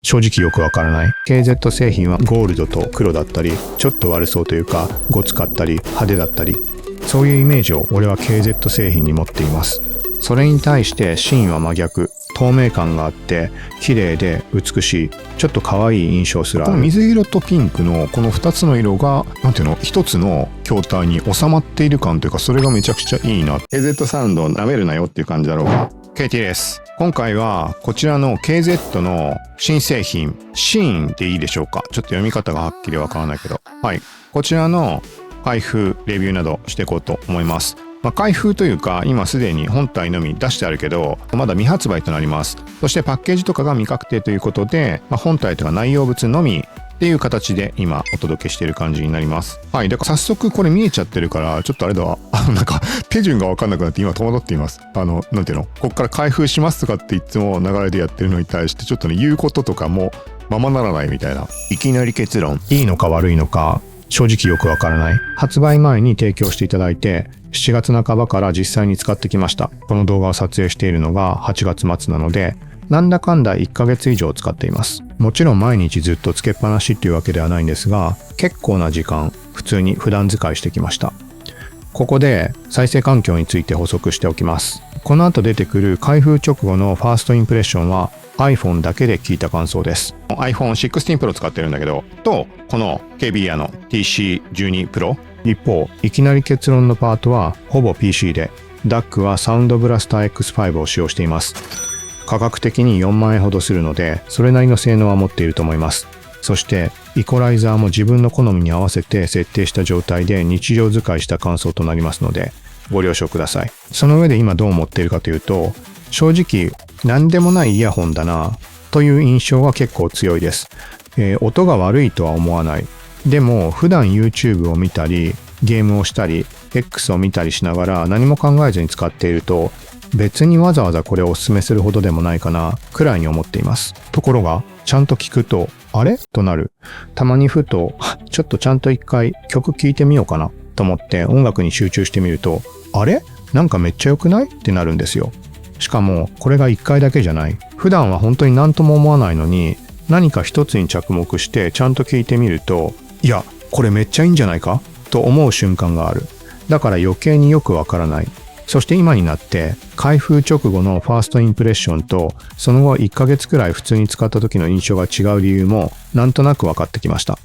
正直よくわからない。KZ 製品はゴールドと黒だったり、ちょっと悪そうというか、ごつかったり、派手だったり、そういうイメージを俺は KZ 製品に持っています。それに対してシーンは真逆。透明感があって、綺麗で美しい、ちょっと可愛い印象すらある。この水色とピンクのこの2つの色が、なんていうの、一つの筐体に収まっている感というか、それがめちゃくちゃいいな。KZ サウンドを舐めるなよっていう感じだろうが。KT です。今回はこちらの KZ の新製品、シーンでいいでしょうか。ちょっと読み方がはっきりわからないけど。はい。こちらの開封、レビューなどしていこうと思います。開封というか、今すでに本体のみ出してあるけど、まだ未発売となります。そしてパッケージとかが未確定ということで、本体とか内容物のみっていう形で今お届けしている感じになります。はい。だから早速これ見えちゃってるから、ちょっとあれだわ。なんか手順がわかんなくなって今戸惑っています。なんていうの？こっから開封しますとかっていつも流れでやってるのに対して、ちょっとね、言うこととかもままならないみたいな。いきなり結論。いいのか悪いのか、正直よくわからない。発売前に提供していただいて、7月半ばから実際に使ってきました。この動画を撮影しているのが8月末なので、なんだかんだ1ヶ月以上使っています。もちろん毎日ずっとつけっぱなしっていうわけではないんですが、結構な時間、普通に普段使いしてきました。ここで再生環境について補足しておきます。この後出てくる開封直後のファーストインプレッションは iPhone だけで聞いた感想です。iPhone 16 Pro 使ってるんだけど、と、この KBR の TC12 Pro。一方、いきなり結論のパートはほぼ PC で、DAC はサウンドブラスター X5 を使用しています。価格的に4万円ほどするので、それなりの性能は持っていると思います。そして、イコライザーも自分の好みに合わせて設定した状態で日常使いした感想となりますので、ご了承ください。その上で今どう思っているかというと、正直、何でもないイヤホンだな、という印象が結構強いです。音が悪いとは思わない。でも、普段 YouTube を見たり、ゲームをしたり、X を見たりしながら何も考えずに使っていると、別にわざわざこれをお勧めするほどでもないかな、くらいに思っています。ところが、ちゃんと聞くと、あれとなる。たまにふと、ちょっとちゃんと一回曲聴いてみようかな、と思って音楽に集中してみると、あれなんかめっちゃ良くないってなるんですよ。しかも、これが一回だけじゃない。普段は本当に何とも思わないのに、何か一つに着目してちゃんと聞いてみると、いや、これめっちゃいいんじゃないかと思う瞬間がある。だから余計によくわからない。そして今になって開封直後のファーストインプレッションとその後1ヶ月くらい普通に使った時の印象が違う理由もなんとなく分かってきました。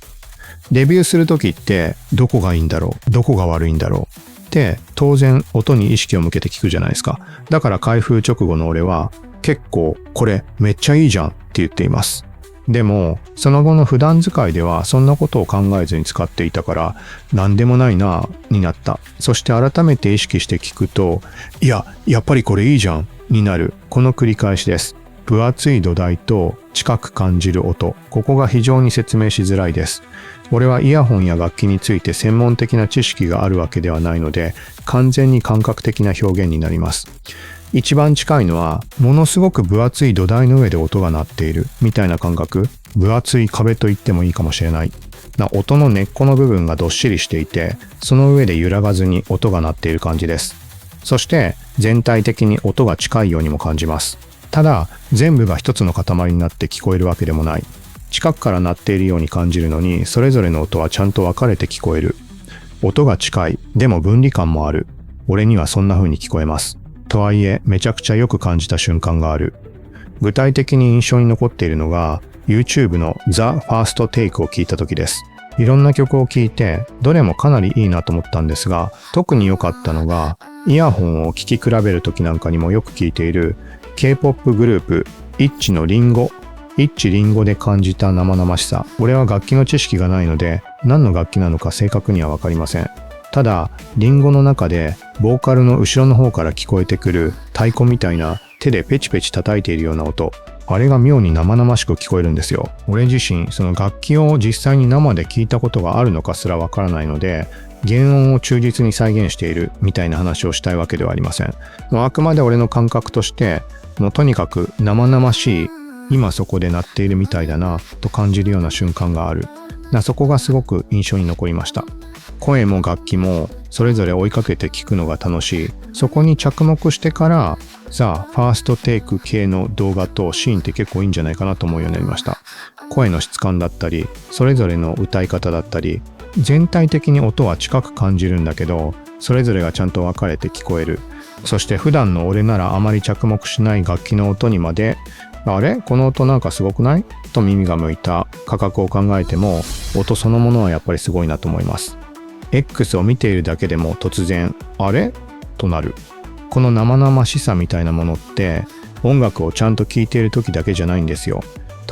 レビューする時ってどこがいいんだろう、どこが悪いんだろうって当然音に意識を向けて聞くじゃないですか。だから開封直後の俺は結構これめっちゃいいじゃんって言っています。でも、その後の普段使いではそんなことを考えずに使っていたから、なんでもないなになった。そして改めて意識して聞くと、いや、やっぱりこれいいじゃんになる。この繰り返しです。分厚い土台と近く感じる音。ここが非常に説明しづらいです。俺はイヤホンや楽器について専門的な知識があるわけではないので、完全に感覚的な表現になります。一番近いのは、ものすごく分厚い土台の上で音が鳴っているみたいな感覚。分厚い壁と言ってもいいかもしれない。音の根っこの部分がどっしりしていて、その上で揺らがずに音が鳴っている感じです。そして全体的に音が近いようにも感じます。ただ、全部が一つの塊になって聞こえるわけでもない。近くから鳴っているように感じるのに、それぞれの音はちゃんと分かれて聞こえる。音が近い。でも分離感もある。俺にはそんな風に聞こえます。とはいえ、めちゃくちゃよく感じた瞬間がある。具体的に印象に残っているのが、YouTube の The First Take を聞いた時です。いろんな曲を聴いて、どれもかなりいいなと思ったんですが、特に良かったのが、イヤホンを聴き比べる時なんかにもよく聴いている K-POP グループ、イッチのリンゴ。イッチリンゴで感じた生々しさ。俺は楽器の知識がないので、何の楽器なのか正確にはわかりません。ただ、リンゴの中で、ボーカルの後ろの方から聞こえてくる太鼓みたいな手でペチペチ叩いているような音。あれが妙に生々しく聞こえるんですよ。俺自身、その楽器を実際に生で聞いたことがあるのかすらわからないので、原音を忠実に再現しているみたいな話をしたいわけではありません。あくまで俺の感覚として、とにかく生々しい、今そこで鳴っているみたいだなと感じるような瞬間がある。そこがすごく印象に残りました。声も楽器もそれぞれ追いかけて聞くのが楽しい。そこに着目してからファーストテイク系の動画とシーンって結構いいんじゃないかなと思うようになりました。声の質感だったり、それぞれの歌い方だったり、全体的に音は近く感じるんだけど、それぞれがちゃんと分かれて聞こえる。そして普段の俺ならあまり着目しない楽器の音にまで、あれこの音なんかすごくないと耳が向いた価格を考えても、音そのものはやっぱりすごいなと思います。X を見ているだけでも突然、あれとなる。この生々しさみたいなものって音楽をちゃんと聴いている時だけじゃないんですよ。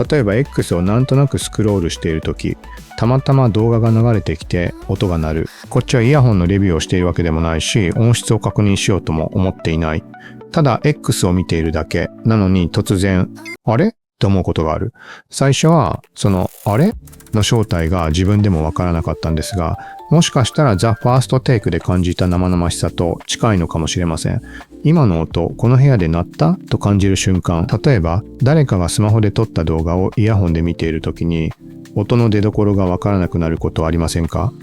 例えば X をなんとなくスクロールしている時、たまたま動画が流れてきて音が鳴る。こっちはイヤホンのレビューをしているわけでもないし、音質を確認しようとも思っていない。ただ X を見ているだけなのに突然、あれと思うことがある。最初はそのあれの正体が自分でもわからなかったんですが、もしかしたらザ・ファーストテイクで感じた生々しさと近いのかもしれません。今の音、この部屋で鳴ったと感じる瞬間、例えば誰かがスマホで撮った動画をイヤホンで見ているときに、音の出所がわからなくなることはありませんか？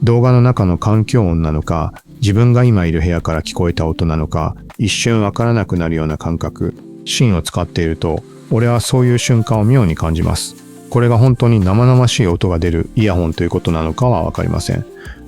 動画の中の環境音なのか、自分が今いる部屋から聞こえた音なのか、一瞬わからなくなるような感覚、シーンを使っていると、俺はそういう瞬間を妙に感じます。これが本当に生々しい音が出るイヤホンということなのかはわかりません。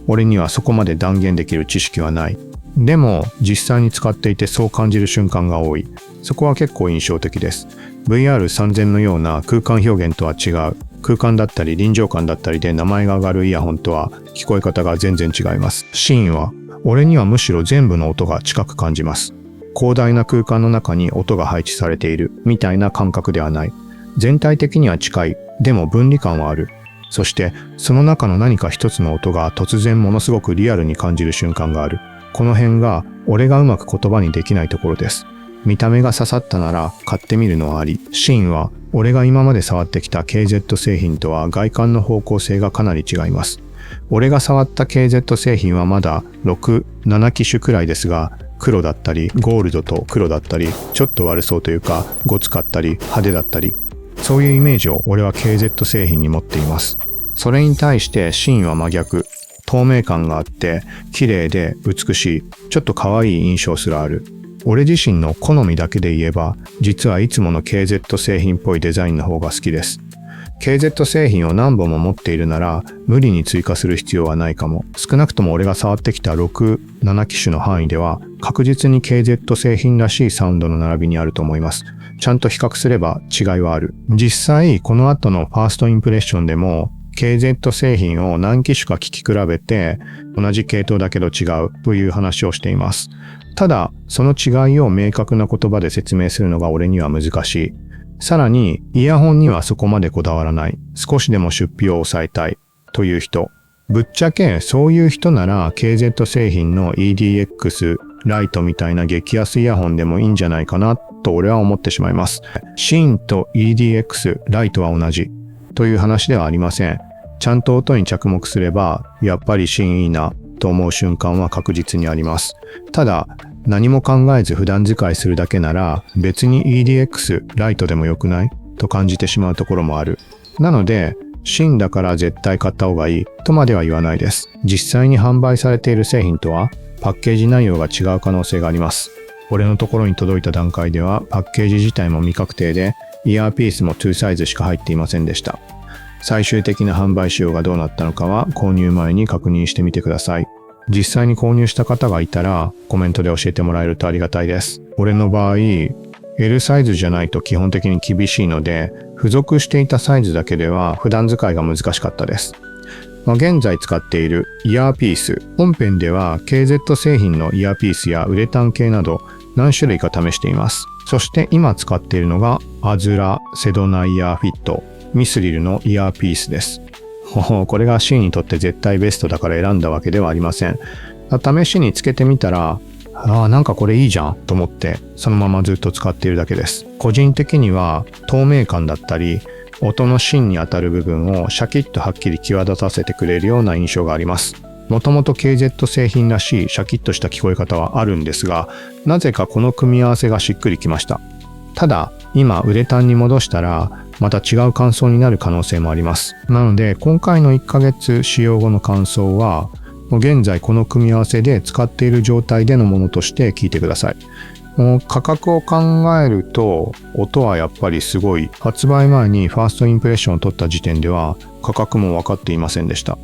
俺にはそこまで断言できる知識はない。でも実際に使っていてそう感じる瞬間が多い。そこは結構印象的です。VR3000 のような空間表現とは違う。空間だったり臨場感だったりで名前が上がるイヤホンとは聞こえ方が全然違います。シーンは俺にはむしろ全部の音が近く感じます。広大な空間の中に音が配置されているみたいな感覚ではない。全体的には近い。でも分離感はある。そしてその中の何か一つの音が突然ものすごくリアルに感じる瞬間がある。この辺が俺がうまく言葉にできないところです。見た目が刺さったなら買ってみるのはあり。シーンは俺が今まで触ってきた KZ 製品とは外観の方向性がかなり違います。俺が触った KZ 製品はまだ6、7機種くらいですが、黒だったりゴールドと黒だったり、ちょっと悪そうというかごつかったり派手だったり、そういうイメージを俺は KZ 製品に持っています。それに対してシーンは真逆。透明感があって綺麗で美しい、ちょっと可愛い印象すらある。俺自身の好みだけで言えば、実はいつもの KZ 製品っぽいデザインの方が好きです。KZ 製品を何本も持っているなら無理に追加する必要はないかも。少なくとも俺が触ってきた6、7機種の範囲では確実に KZ 製品らしいサウンドの並びにあると思います。ちゃんと比較すれば違いはある。実際この後のファーストインプレッションでも KZ 製品を何機種か聞き比べて同じ系統だけど違うという話をしています。ただその違いを明確な言葉で説明するのが俺には難しい。さらにイヤホンにはそこまでこだわらない。少しでも出費を抑えたいという人。ぶっちゃけそういう人なら KZ 製品の EDX ライトみたいな激安イヤホンでもいいんじゃないかなと俺は思ってしまいます。シーンと EDX ライトは同じという話ではありません。ちゃんと音に着目すればやっぱりシーンいいなと思う瞬間は確実にあります。ただ何も考えず普段使いするだけなら別に EDX ライトでもよくないと感じてしまうところもある。なのでシンだから絶対買った方がいいとまでは言わないです。実際に販売されている製品とはパッケージ内容が違う可能性があります。俺のところに届いた段階ではパッケージ自体も未確定でイヤーピースも2サイズしか入っていませんでした。最終的な販売仕様がどうなったのかは購入前に確認してみてください。実際に購入した方がいたらコメントで教えてもらえるとありがたいです。俺の場合 L サイズじゃないと基本的に厳しいので付属していたサイズだけでは普段使いが難しかったです。現在使っているイヤーピース、本編では KZ 製品のイヤーピースやウレタン系など何種類か試しています。そして今使っているのがアズラセドナイヤーフィットミスリルのイヤーピースです。これがシーンにとって絶対ベストだから選んだわけではありません。試しにつけてみたら、なんかこれいいじゃんと思ってそのままずっと使っているだけです。個人的には透明感だったり音の芯に当たる部分をシャキッとはっきり際立たせてくれるような印象があります。もともと KZ 製品らしいシャキッとした聞こえ方はあるんですが、なぜかこの組み合わせがしっくりきました。ただ今ウレタンに戻したらまた違う感想になる可能性もあります。なので今回の1ヶ月使用後の感想はもう現在この組み合わせで使っている状態でのものとして聞いてください。もう価格を考えると音はやっぱりすごい。発売前にファーストインプレッションを取った時点では価格も分かっていませんでした。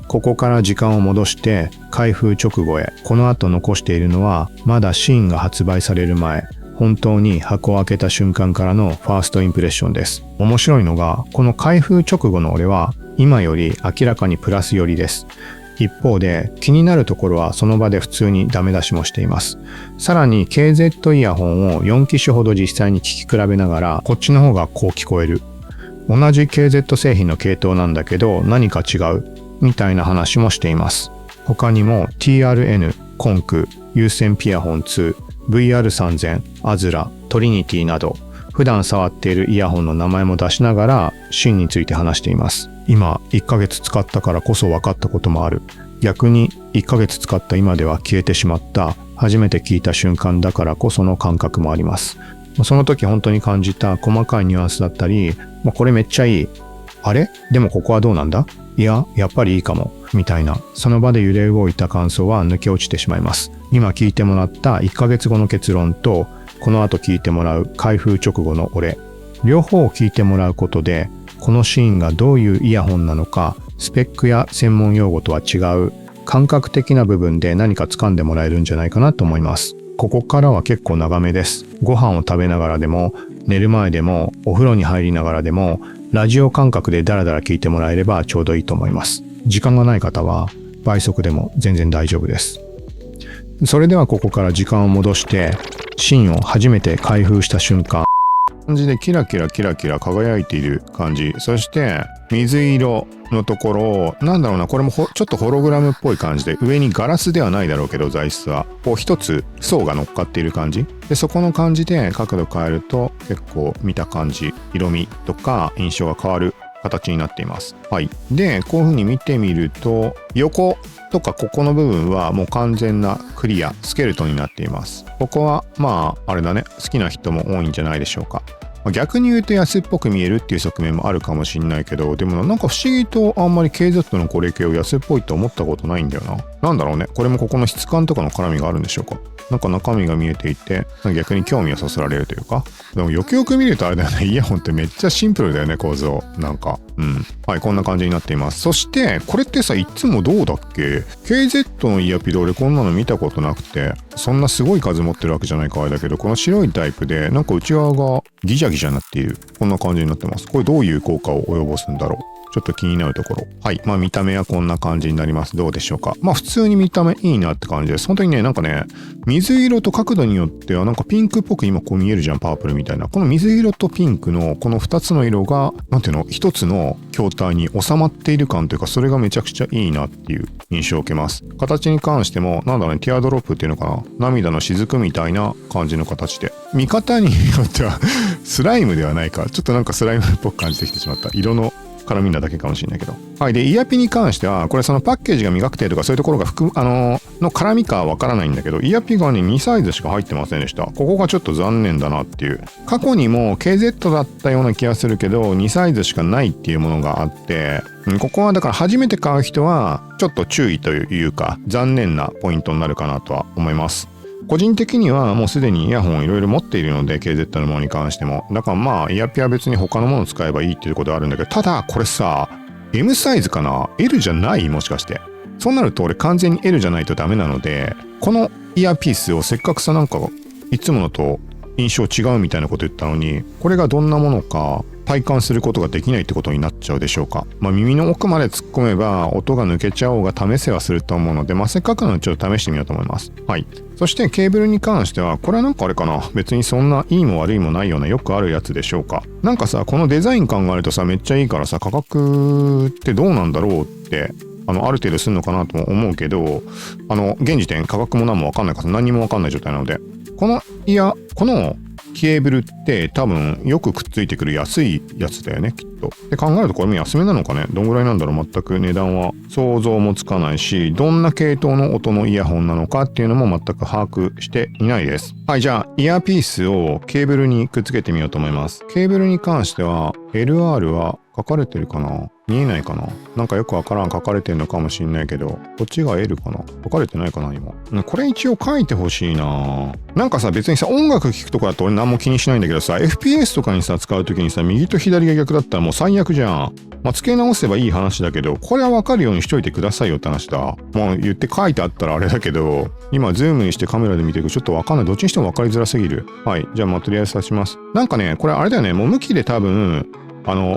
ここから時間を戻して開封直後へ。この後残しているのはまだシーンが発売される前、本当に箱を開けた瞬間からのファーストインプレッションです。面白いのがこの開封直後の俺は今より明らかにプラス寄りです。一方で気になるところはその場で普通にダメ出しもしています。さらに KZ イヤホンを4機種ほど実際に聞き比べながらこっちの方がこう聞こえる。同じ KZ 製品の系統なんだけど何か違うみたいな話もしています。他にも TRN、コンク、有線ピアホン2、VR3000、アズラ、トリニティなど普段触っているイヤホンの名前も出しながら芯について話しています。今1ヶ月使ったからこそ分かったこともある。逆に1ヶ月使った今では消えてしまった初めて聞いた瞬間だからこその感覚もあります。その時本当に感じた細かいニュアンスだったり、これめっちゃいい。あれ？でもここはどうなんだ？いや、やっぱりいいかも。みたいな、その場で揺れ動いた感想は抜け落ちてしまいます。今聞いてもらった1ヶ月後の結論と、この後聞いてもらう開封直後の俺。両方を聞いてもらうことで、このシーンがどういうイヤホンなのか、スペックや専門用語とは違う、感覚的な部分で何か掴んでもらえるんじゃないかなと思います。ここからは結構長めです。ご飯を食べながらでも、寝る前でも、お風呂に入りながらでも、ラジオ感覚でダラダラ聞いてもらえればちょうどいいと思います。時間がない方は倍速でも全然大丈夫です。それではここから時間を戻して、芯を初めて開封した瞬間、感じでキラキラキラキラ輝いている感じ。そして水色のところをなんだろうな、これもちょっとホログラムっぽい感じで、上にガラスではないだろうけど材質はこう一つ層が乗っかっている感じで、そこの感じで角度変えると結構見た感じ、色味とか印象が変わる形になっています。はい。で、こういう風に見てみると横とかここの部分はもう完全なクリアスケルトンになっています。ここはあれだね、好きな人も多いんじゃないでしょうか。逆に言うと安っぽく見えるっていう側面もあるかもしれないけど、でもなんか不思議とあんまり KZ のこれ系を安っぽいと思ったことないんだよな。なんだろうね、これもここの質感とかの絡みがあるんでしょうか。なんか中身が見えていて逆に興味をそそられるというか。でもよくよく見るとあれだよね、イヤホンってめっちゃシンプルだよね、構造。なんかはい、こんな感じになっています。そしてこれってさ、いつもどうだっけ？ KZ のイヤピで俺こんなの見たことなくて、そんなすごい数持ってるわけじゃないかあれだけど、この白いタイプでなんか内側がギジャギジャになっている、こんな感じになってます。これどういう効果を及ぼすんだろう、ちょっと気になるところ。はい。見た目はこんな感じになります。どうでしょうか。普通に見た目いいなって感じです。本当にね、なんかね、水色と角度によってはなんかピンクっぽく今こう見えるじゃん、パープルみたいな。この水色とピンクのこの2つの色が、なんていうの、一つの筐体に収まっている感というか、それがめちゃくちゃいいなっていう印象を受けます。形に関しても、なんだろうね、ティアドロップっていうのかな。涙の雫みたいな感じの形で。見方によっては、スライムではないか。ちょっとなんかスライムっぽく感じてきてしまった。色の絡みなだけかもしれないけど。はい。で、イヤピに関しては、これそのパッケージが磨く程度とかそういうところがの絡みかはわからないんだけど、イヤピがね、2サイズしか入ってませんでした。ここがちょっと残念だなっていう。過去にも KZ だったような気がするけど、2サイズしかないっていうものがあって、ここはだから初めて買う人は、ちょっと注意というか、残念なポイントになるかなとは思います。個人的にはもうすでにイヤホンいろいろ持っているので KZ のものに関しても。だからイヤピは別に他のものを使えばいいっていうことはあるんだけど、ただこれさ、M サイズかな？ L じゃない？もしかして。そうなると俺完全に L じゃないとダメなので、このイヤピースをせっかくさ、なんかいつものと印象違うみたいなこと言ったのに、これがどんなものか体感することができないってことになっちゃうでしょうか。耳の奥まで突っ込めば音が抜けちゃおうが試せはすると思うので、せっかくなのでちょっと試してみようと思います。はい。そしてケーブルに関しては、これはなんかあれかな、別にそんないいも悪いもないようなよくあるやつでしょうか。なんかさ、このデザイン考えるとさ、めっちゃいいからさ、価格ってどうなんだろうってある程度するのかなとも思うけど、現時点価格も何も分かんないから何にも分かんない状態なので、このケーブルって多分よくくっついてくる安いやつだよね、きっと。で考えるとこれも安めなのかね。どんぐらいなんだろう。全く値段は想像もつかないし、どんな系統の音のイヤホンなのかっていうのも全く把握していないです。はい、じゃあイヤーピースをケーブルにくっつけてみようと思います。ケーブルに関しては LR は書かれてるかな、見えないかな、なんかよくわからん書かれてるのかもしんないけど、こっちが L かな、書かれてないかな今。これ一応書いてほしいな。なんかさ、別にさ、音楽聴くとかだと俺何も気にしないんだけどさ、FPS とかにさ、使うときにさ、右と左が逆だったらもう最悪じゃん。まあ、付け直せばいい話だけど、これはわかるようにしといてくださいよって話だ。もう言って書いてあったらあれだけど、今ズームにしてカメラで見てるとちょっとわかんない。どっちにしてもわかりづらすぎる。はい。じゃあまあとりあえず刺します。なんかね、これあれだよね、もう向きで多分、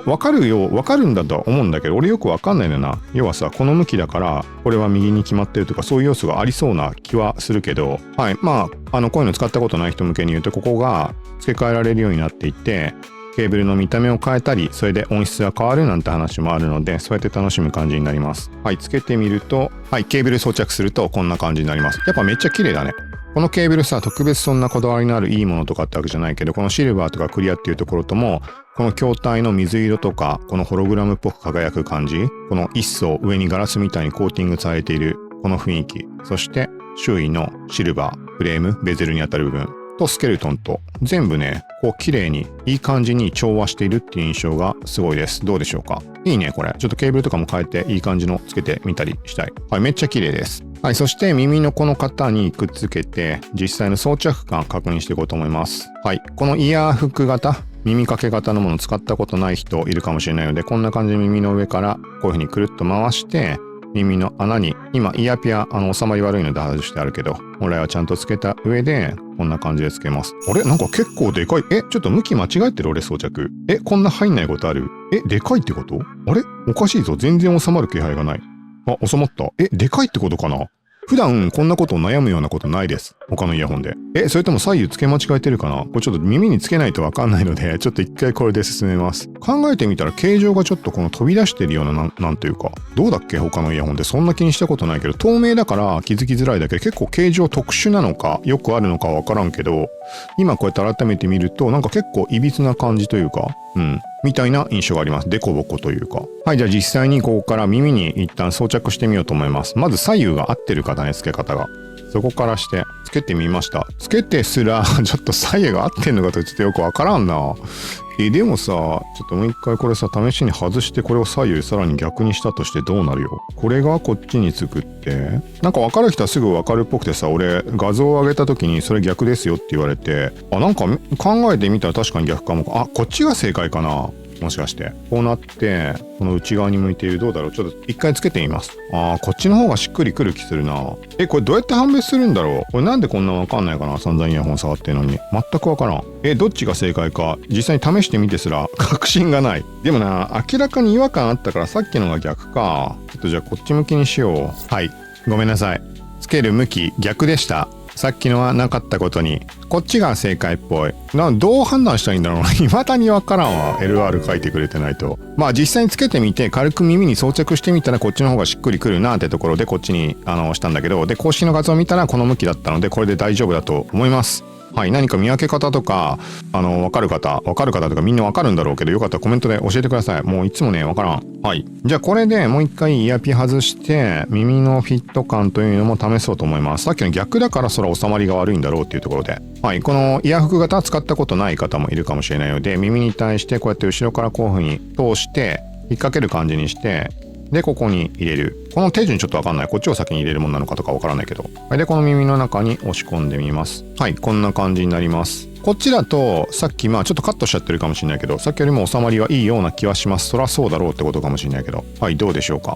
わかるんだとは思うんだけど、俺よくわかんないんだよな。要はさ、この向きだから、これは右に決まってるとか、そういう要素がありそうな気はするけど、はい。まあ、こういうの使ったことない人向けに言うと、ここが付け替えられるようになっていて、ケーブルの見た目を変えたり、それで音質が変わるなんて話もあるので、そうやって楽しむ感じになります。はい。つけてみると、はい。ケーブル装着すると、こんな感じになります。やっぱめっちゃ綺麗だね。このケーブルさ、特別そんなこだわりのあるいいものとかってわけじゃないけど、このシルバーとかクリアっていうところとも、この筐体の水色とか、このホログラムっぽく輝く感じ、この一層上にガラスみたいにコーティングされているこの雰囲気、そして周囲のシルバー、フレーム、ベゼルに当たる部分とスケルトンと全部ね、こう綺麗にいい感じに調和しているっていう印象がすごいです。どうでしょうか？いいね、これ。ちょっとケーブルとかも変えていい感じのつけてみたりしたい。はい、めっちゃ綺麗です。はい、そして耳のこの型にくっつけて実際の装着感確認していこうと思います。はい、このイヤーフック型、耳掛け型のもの使ったことない人いるかもしれないので、こんな感じで耳の上からこういう風にくるっと回して耳の穴に、今イヤーピア収まり悪いので外してあるけど、本来はちゃんとつけた上でこんな感じでつけます。あれ、なんか結構でかい。ちょっと向き間違えてる俺装着。こんな入んないことある？でかいってこと？あれ、おかしいぞ。全然収まる気配がない。あ、収まった。でかいってことかな？普段こんなことを悩むようなことないです。他のイヤホンで。それとも左右付け間違えてるかな？これちょっと耳につけないとわかんないので、ちょっと一回これで進めます。考えてみたら形状がちょっとこの飛び出してるような、なんというか、どうだっけ他のイヤホンでそんな気にしたことないけど、透明だから気づきづらいだけで結構形状特殊なのか、よくあるのかわからんけど、今こうやって改めて見ると、なんか結構歪な感じというか、みたいな印象があります。デコボコというか。はい、じゃあ実際にここから耳に一旦装着してみようと思います。まず左右が合ってるかだね、付け方が。そこからしてつけてみました。つけてすらちょっと左右が合ってんのかとちょっとよくわからんな。でもさ、ちょっともう一回これさ、試しに外してこれを左右さらに逆にしたとしてどうなるよ。これがこっちにつくって、なんかわかる人はすぐわかるっぽくてさ、俺画像を上げた時にそれ逆ですよって言われて、なんか考えてみたら確かに逆かも。こっちが正解かな。もしかしてこうなってこの内側に向いている。どうだろう、ちょっと一回つけてみます。こっちの方がしっくりくる気するな。これどうやって判別するんだろう。これなんでこんなわかんないかな。散々イヤホン触ってるのに全くわからん。どっちが正解か実際に試してみてすら確信がない。でもな、明らかに違和感あったからさっきのが逆か。ちょっとじゃあこっち向きにしよう。はい、ごめんなさい。つける向き逆でした。さっきのはなかったことに、こっちが正解っぽい。どう判断したらいいんだろうな。未だにわからんわ。LR 書いてくれてないと。まあ実際につけてみて、軽く耳に装着してみたらこっちの方がしっくりくるなってところでこっちにしたんだけど、で、公式の画像を見たらこの向きだったので、これで大丈夫だと思います。はい、何か見分け方とか、わかる方とかみんなわかるんだろうけど、よかったらコメントで教えてください。もういつもね、わからん。はい。じゃあこれでもう一回イヤピ外して、耳のフィット感というのも試そうと思います。さっきの逆だからそら収まりが悪いんだろうっていうところで。はい。このイヤフック型使ったことない方もいるかもしれないので、耳に対してこうやって後ろからこういう風に通して、引っ掛ける感じにして、で、ここに入れる。この手順ちょっとわかんない。こっちを先に入れるものなのかとかわからないけど。はい。で、この耳の中に押し込んでみます。はい。こんな感じになります。こっちだと、さっきちょっとカットしちゃってるかもしれないけど、さっきよりも収まりはいいような気はします。そらそうだろうってことかもしれないけど。はい。どうでしょうか。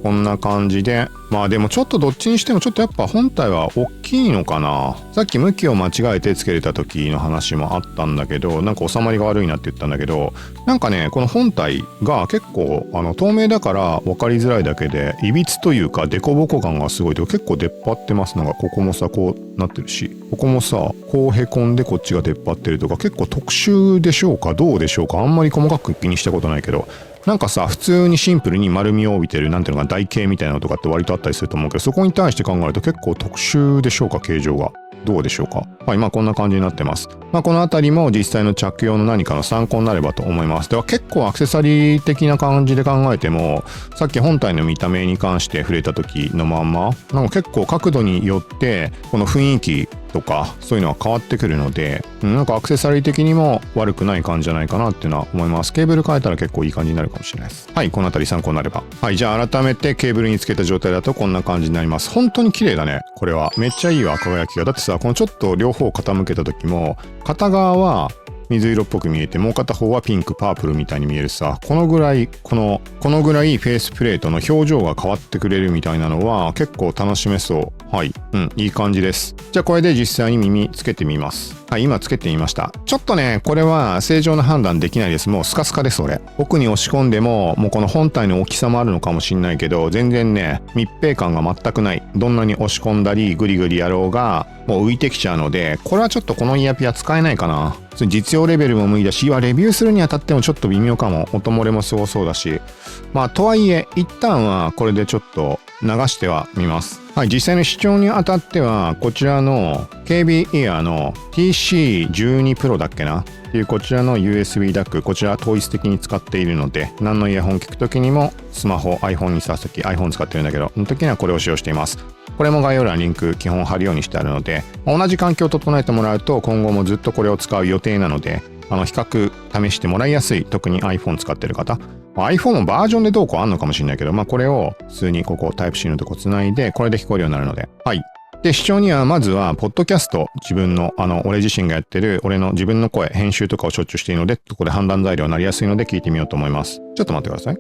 こんな感じで。まあでもちょっとどっちにしてもちょっとやっぱ本体は大きいのかな。さっき向きを間違えてつけれた時の話もあったんだけど、なんか収まりが悪いなって言ったんだけど、なんかね、この本体が結構透明だから分かりづらいだけで、いびつというかデコボコ感がすごいと結構出っ張ってます。なんかここもさ、こうなってるし、ここもさ、こうへこんでこっちが出っ張ってるとか結構特殊でしょうか、どうでしょうか。あんまり細かく気にしたことないけど、なんかさ、普通にシンプルに丸みを帯びてる、なんていうのかな、台形みたいなのとかって割とあったりすると思うけど、そこに対して考えると結構特殊でしょうか、形状が。どうでしょうか。はい、まあこんな感じになってます。まあこのあたりも実際の着用の何かの参考になればと思います。では結構アクセサリー的な感じで考えても、さっき本体の見た目に関して触れた時のまんま、なんか結構角度によってこの雰囲気とかそういうのは変わってくるので、なんかアクセサリー的にも悪くない感じじゃないかなっていうのは思います。ケーブル変えたら結構いい感じになるかもしれないです。はい、このあたり参考になれば。はい、じゃあ改めてケーブルにつけた状態だとこんな感じになります。本当に綺麗だね。これはめっちゃいいわ、輝きが。だってさ、このちょっと両方傾けた時も片側は水色っぽく見えて、もう片方はピンクパープルみたいに見えるさ、このぐらいフェイスプレートの表情が変わってくれるみたいなのは結構楽しめそう。はい、いい感じです。じゃあこれで実際に耳つけてみます。はい、今つけてみました。ちょっとね、これは正常な判断できないです。もうスカスカです、俺。奥に押し込んでも、もうこの本体の大きさもあるのかもしんないけど、全然ね、密閉感が全くない。どんなに押し込んだり、グリグリやろうが、もう浮いてきちゃうので、これはちょっとこのイヤピは使えないかな。実用レベルも無理だし、レビューするにあたってもちょっと微妙かも。音漏れもすごそうだし。まあ、とはいえ、一旦はこれでちょっと流してはみます。はい、実際の視聴にあたっては、こちらの KB イヤーの TC12 Pro だっけなっていうこちらの USB ダック、こちらは統一的に使っているので、何のイヤホン聞くときにもスマホ、iPhone に挿すとき、iPhone 使ってるんだけど、その時にはこれを使用しています。これも概要欄にリンク基本貼るようにしてあるので、同じ環境を整えてもらうと今後もずっとこれを使う予定なので、比較試してもらいやすい、特に iPhone 使ってる方。iPhone もバージョンでどうこうあんのかもしれないけど、これを普通にここ Type-C のとこ繋いで、これで聞こえるようになるので。はい。で、視聴にはまずは、ポッドキャスト、自分の、俺自身がやってる、俺の自分の声、編集とかをしょっちゅうしているので、ここで判断材料になりやすいので聞いてみようと思います。ちょっと待ってください。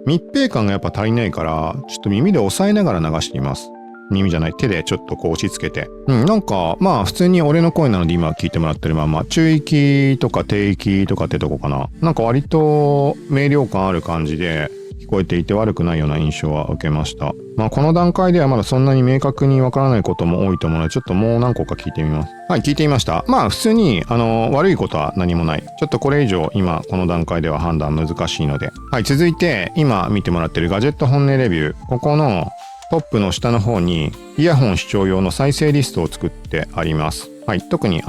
密閉感がやっぱ足りないから、ちょっと耳で押さえながら流しています。耳じゃない、手でちょっとこう押し付けて。なんか、普通に俺の声なので今聞いてもらってるまま、中域とか低域とかってとこかな。なんか割と明瞭感ある感じで聞こえていて悪くないような印象は受けました。この段階ではまだそんなに明確にわからないことも多いと思うので、ちょっともう何個か聞いてみます。はい、聞いてみました。普通に、悪いことは何もない。ちょっとこれ以上今この段階では判断難しいので。はい、続いて今見てもらってるガジェット本音レビュー。ここのトップの下の方にイヤホン視聴用の再生リストを作ってあります。はい、特に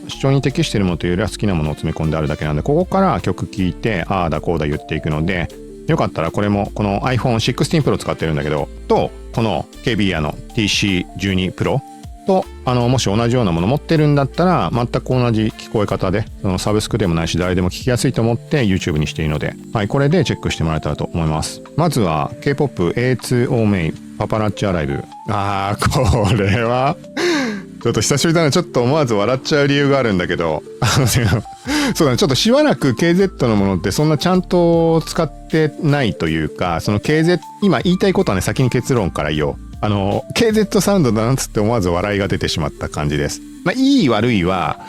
視聴に適しているものというよりは好きなものを詰め込んであるだけなので、ここから曲聴いてああだこうだ言っていくので、よかったらこれもこの iPhone 16 Pro 使ってるんだけど、とこの KB イヤーの TC12 Pro ともし同じようなもの持ってるんだったら全く同じ聞こえ方で、サブスクでもないし誰でも聞きやすいと思って YouTube にしているので、はい、これでチェックしてもらえたらと思います。まずは K-POP A2O メインパパラッチアライブ。これはちょっと久しぶりだね。ちょっと思わず笑っちゃう理由があるんだけど、そうだね、ちょっとしばらく KZ のものってそんなちゃんと使ってないというか、その KZ、今言いたいことはね、先に結論から言おう。KZ サウンドだなっつって思わず笑いが出てしまった感じです。いい悪いは、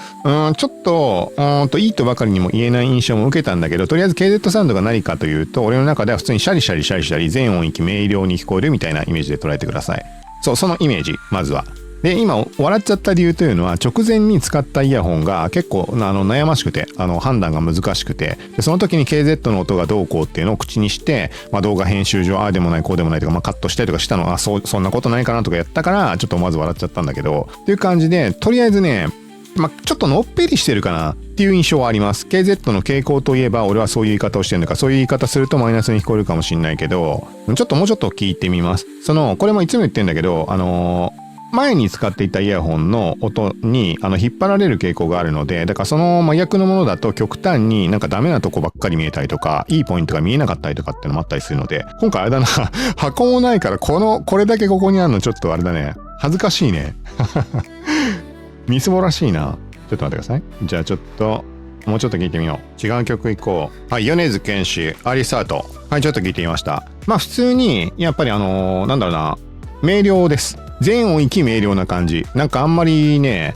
ちょっと、いいとばかりにも言えない印象も受けたんだけど、とりあえず KZ サウンドが何かというと、俺の中では普通にシャリシャリシャリシャリ全音域明瞭に聞こえるみたいなイメージで捉えてください。そう、そのイメージ、まずは。で、今、笑っちゃった理由というのは、直前に使ったイヤホンが結構、悩ましくて、判断が難しくて、でその時に KZ の音がどうこうっていうのを口にして、動画編集上、ああでもない、こうでもないとか、カットしたりとかしたのは、そんなことないかなとかやったから、ちょっと思わず笑っちゃったんだけど、っていう感じで、とりあえずね、ちょっとのっぺりしてるかなっていう印象はあります。KZ の傾向といえば、俺はそういう言い方をしてるのか、そういう言い方するとマイナスに聞こえるかもしれないけど、もうちょっと聞いてみます。これもいつも言ってんだけど、前に使っていたイヤホンの音に引っ張られる傾向があるので、だからその真逆のものだと極端になんかダメなとこばっかり見えたりとか、いいポイントが見えなかったりとかっていうのもあったりするので、今回あれだな、箱もないからこれだけここにあるのちょっとあれだね、恥ずかしいね。みすぼらしいな。ちょっと待ってください。じゃあちょっと、もうちょっと聞いてみよう。違う曲いこう。はい、米津玄師、アリサート。はい、ちょっと聞いてみました。普通に、やっぱりなんだろうな、明瞭です。全音域明瞭な感じ。なんかあんまりね、